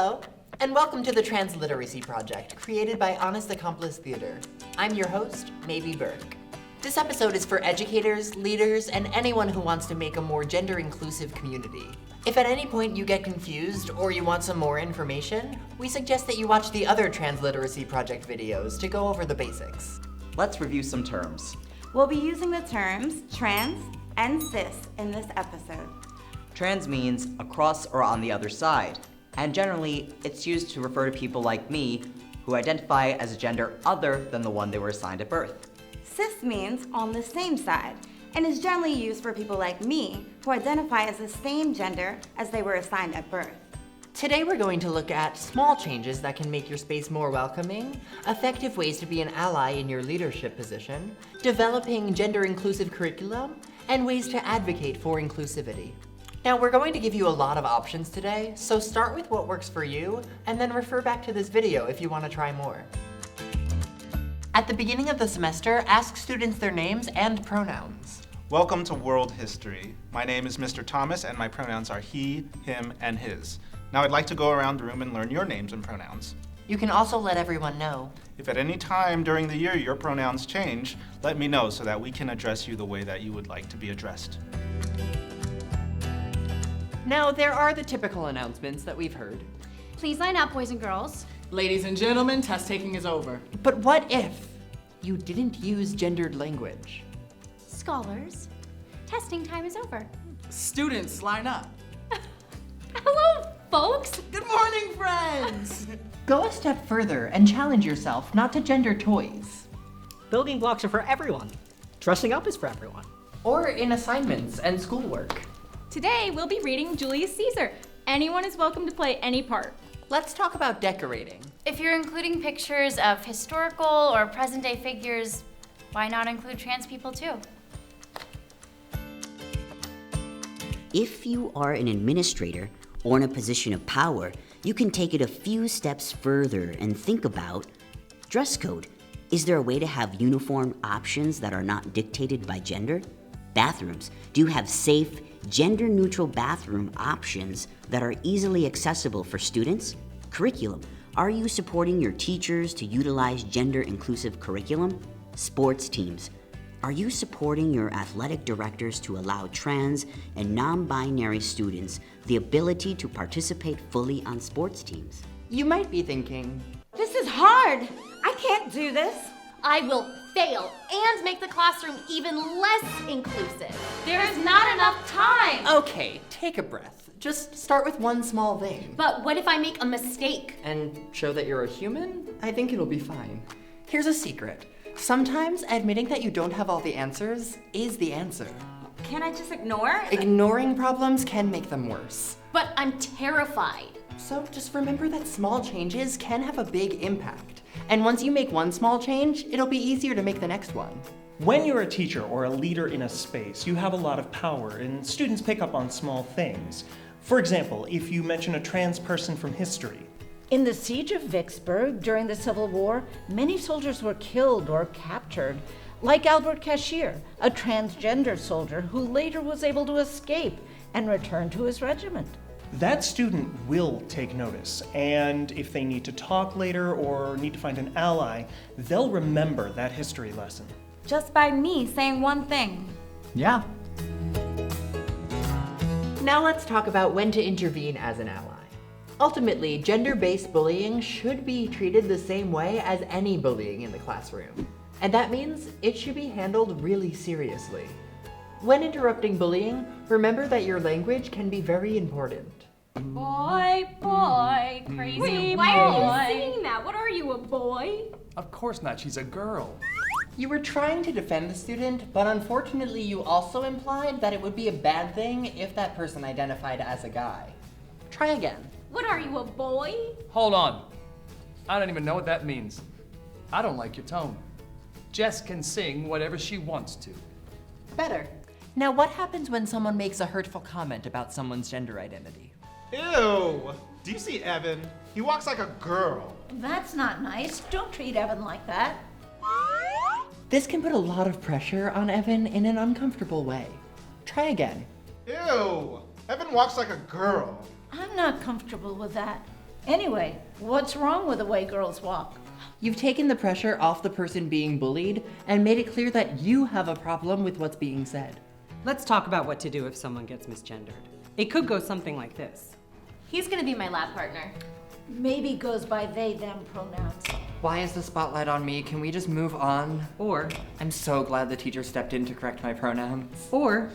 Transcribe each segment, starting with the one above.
Hello, and welcome to the Transliteracy Project, created by Honest Accomplice Theater. I'm your host, Maybe Burke. This episode is for educators, leaders, and anyone who wants to make a more gender-inclusive community. If at any point you get confused or you want some more information, we suggest that you watch the other Transliteracy Project videos to go over the basics. Let's review some terms. We'll be using the terms trans and cis in this episode. Trans means across or on the other side, and generally it's used to refer to people like me who identify as a gender other than the one they were assigned at birth. Cis means on the same side, and is generally used for people like me who identify as the same gender as they were assigned at birth. Today we're going to look at small changes that can make your space more welcoming, effective ways to be an ally in your leadership position, developing gender-inclusive curriculum, and ways to advocate for inclusivity. Now, we're going to give you a lot of options today, so start with what works for you, and then refer back to this video if you want to try more. At the beginning of the semester, ask students their names and pronouns. Welcome to World History. My name is Mr. Thomas, and my pronouns are he, him, and his. Now I'd like to go around the room and learn your names and pronouns. You can also let everyone know. If at any time during the year your pronouns change, let me know so that we can address you the way that you would like to be addressed. Now, there are the typical announcements that we've heard. Please line up, boys and girls. Ladies and gentlemen, test taking is over. But what if you didn't use gendered language? Scholars, testing time is over. Students, line up. Hello, folks. Good morning, friends. Go a step further and challenge yourself not to gender toys. Building blocks are for everyone. Dressing up is for everyone. Or in assignments and schoolwork. Today, we'll be reading Julius Caesar. Anyone is welcome to play any part. Let's talk about decorating. If you're including pictures of historical or present-day figures, why not include trans people too? If you are an administrator or in a position of power, you can take it a few steps further and think about dress code. Is there a way to have uniform options that are not dictated by gender? Bathrooms. Do you have safe, gender-neutral bathroom options that are easily accessible for students? Curriculum. Are you supporting your teachers to utilize gender-inclusive curriculum? Sports teams. Are you supporting your athletic directors to allow trans and non-binary students the ability to participate fully on sports teams? You might be thinking, This is hard. I can't do this. I will fail and make the classroom even less inclusive. There's not enough time. okay, take a breath. Just start with one small thing. But what if I make a mistake? And show that you're a human? I think it'll be fine. Here's a secret. Sometimes admitting that you don't have all the answers is the answer. Can I just ignore? Ignoring problems can make them worse. But I'm terrified. So just remember that small changes can have a big impact. And once you make one small change, it'll be easier to make the next one. When you're a teacher or a leader in a space, you have a lot of power, and students pick up on small things. For example, if you mention a trans person from history. In the siege of Vicksburg during the Civil War, many soldiers were killed or captured, like Albert Cashier, a transgender soldier who later was able to escape and return to his regiment. That student will take notice, and if they need to talk later or need to find an ally, they'll remember that history lesson. Just by me saying one thing. Yeah. Now let's talk about when to intervene as an ally. Ultimately, gender-based bullying should be treated the same way as any bullying in the classroom. And that means it should be handled really seriously. When interrupting bullying, remember that your language can be very important. Boy, boy, crazy Wait, boy. why are you singing that? What are you, a boy? Of course not, she's a girl. You were trying to defend the student, but unfortunately you also implied that it would be a bad thing if that person identified as a guy. Try again. What are you, a boy? Hold on. I don't even know what that means. I don't like your tone. Jess can sing whatever she wants to. Better. Now what happens when someone makes a hurtful comment about someone's gender identity? Ew! Do you see Evan? He walks like a girl. That's not nice. Don't treat Evan like that. This can put a lot of pressure on Evan in an uncomfortable way. Try again. Ew! Evan walks like a girl. I'm not comfortable with that. Anyway, what's wrong with the way girls walk? You've taken the pressure off the person being bullied and made it clear that you have a problem with what's being said. Let's talk about what to do if someone gets misgendered. It could go something like this. He's gonna be my lab partner. Maybe goes by they, them pronouns. Why is the spotlight on me? Can we just move on? Or, I'm so glad the teacher stepped in to correct my pronouns. Or,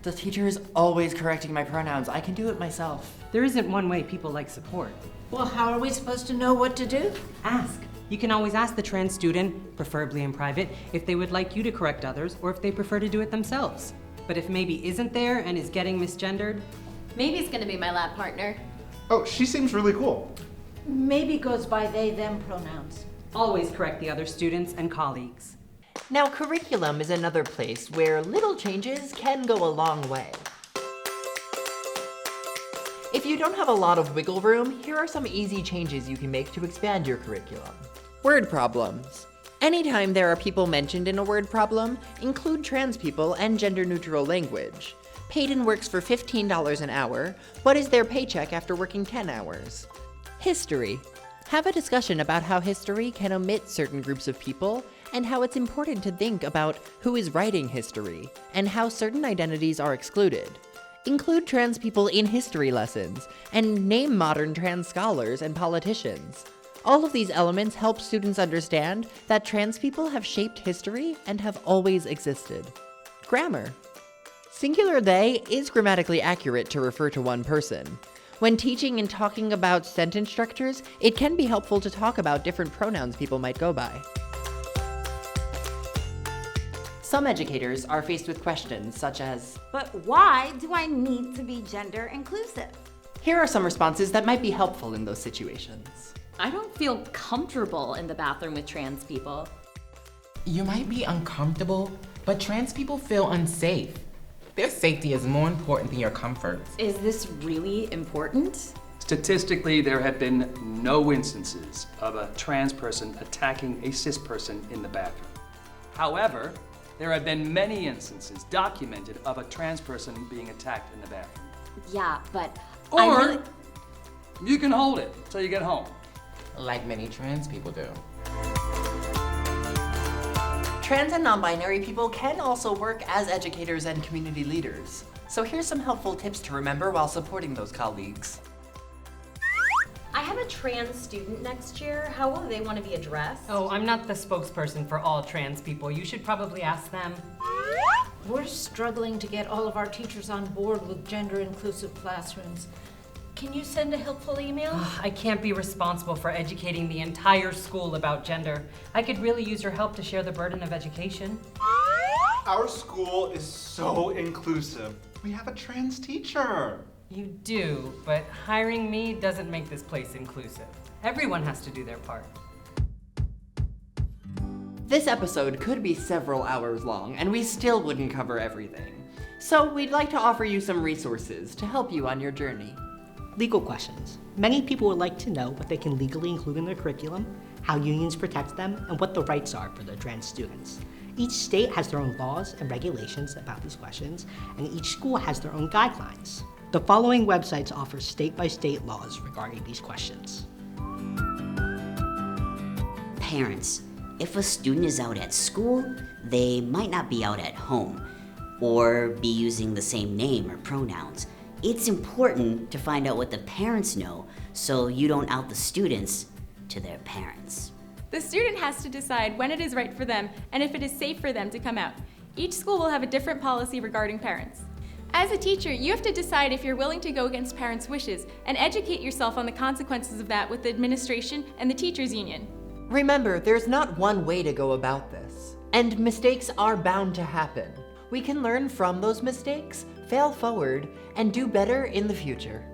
the teacher is always correcting my pronouns. I can do it myself. there isn't one way people like support. Well, how are we supposed to know what to do? Ask. You can always ask the trans student, preferably in private, if they would like you to correct others or if they prefer to do it themselves. But if maybe isn't there and is getting misgendered, Maybe he's gonna be my lab partner. Oh, she seems really cool. Maybe goes by they, them pronouns. always correct the other students and colleagues. Now, curriculum is another place where little changes can go a long way. If you don't have a lot of wiggle room, here are some easy changes you can make to expand your curriculum. Word problems. Anytime there are people mentioned in a word problem, include trans people and gender-neutral language. Payton works for $15 an hour. What is their paycheck after working 10 hours? History. Have a discussion about how history can omit certain groups of people and how it's important to think about who is writing history and how certain identities are excluded. Include trans people in history lessons and name modern trans scholars and politicians. All of these elements help students understand that trans people have shaped history and have always existed. Grammar. Singular they is grammatically accurate to refer to one person. When teaching and talking about sentence structures, it can be helpful to talk about different pronouns people might go by. Some educators are faced with questions such as, But why do I need to be gender inclusive? here are some responses that might be helpful in those situations. I don't feel comfortable in the bathroom with trans people. You might be uncomfortable, but trans people feel unsafe. Their safety is more important than your comfort. Is this really important? Statistically, there have been no instances of a trans person attacking a cis person in the bathroom. However, there have been many instances documented of a trans person being attacked in the bathroom. Yeah, but Or you can hold it till you get home. Like many trans people do. Trans and non-binary people can also work as educators and community leaders. So here's some helpful tips to remember while supporting those colleagues. I have a trans student next year. How will they want to be addressed? Oh, I'm not the spokesperson for all trans people. You should probably ask them. We're struggling to get all of our teachers on board with gender-inclusive classrooms. Can you send a helpful email? I can't be responsible for educating the entire school about gender. I could really use your help to share the burden of education. Our school is so inclusive. We have a trans teacher. You do, but hiring me doesn't make this place inclusive. Everyone has to do their part. This episode could be several hours long, and we still wouldn't cover everything. So we'd like to offer you some resources to help you on your journey. Legal questions. Many people would like to know what they can legally include in their curriculum, how unions protect them, and what the rights are for their trans students. Each state has their own laws and regulations about these questions, and each school has their own guidelines. The following websites offer state-by-state laws regarding these questions. Parents. If a student is out at school, they might not be out at home, or be using the same name or pronouns. It's important to find out what the parents know so you don't out the students to their parents. The student has to decide when it is right for them and if it is safe for them to come out. Each school will have a different policy regarding parents. As a teacher, you have to decide if you're willing to go against parents' wishes and educate yourself on the consequences of that with the administration and the teachers' union. Remember, there's not one way to go about this, and mistakes are bound to happen. We can learn from those mistakes, fail forward, and do better in the future.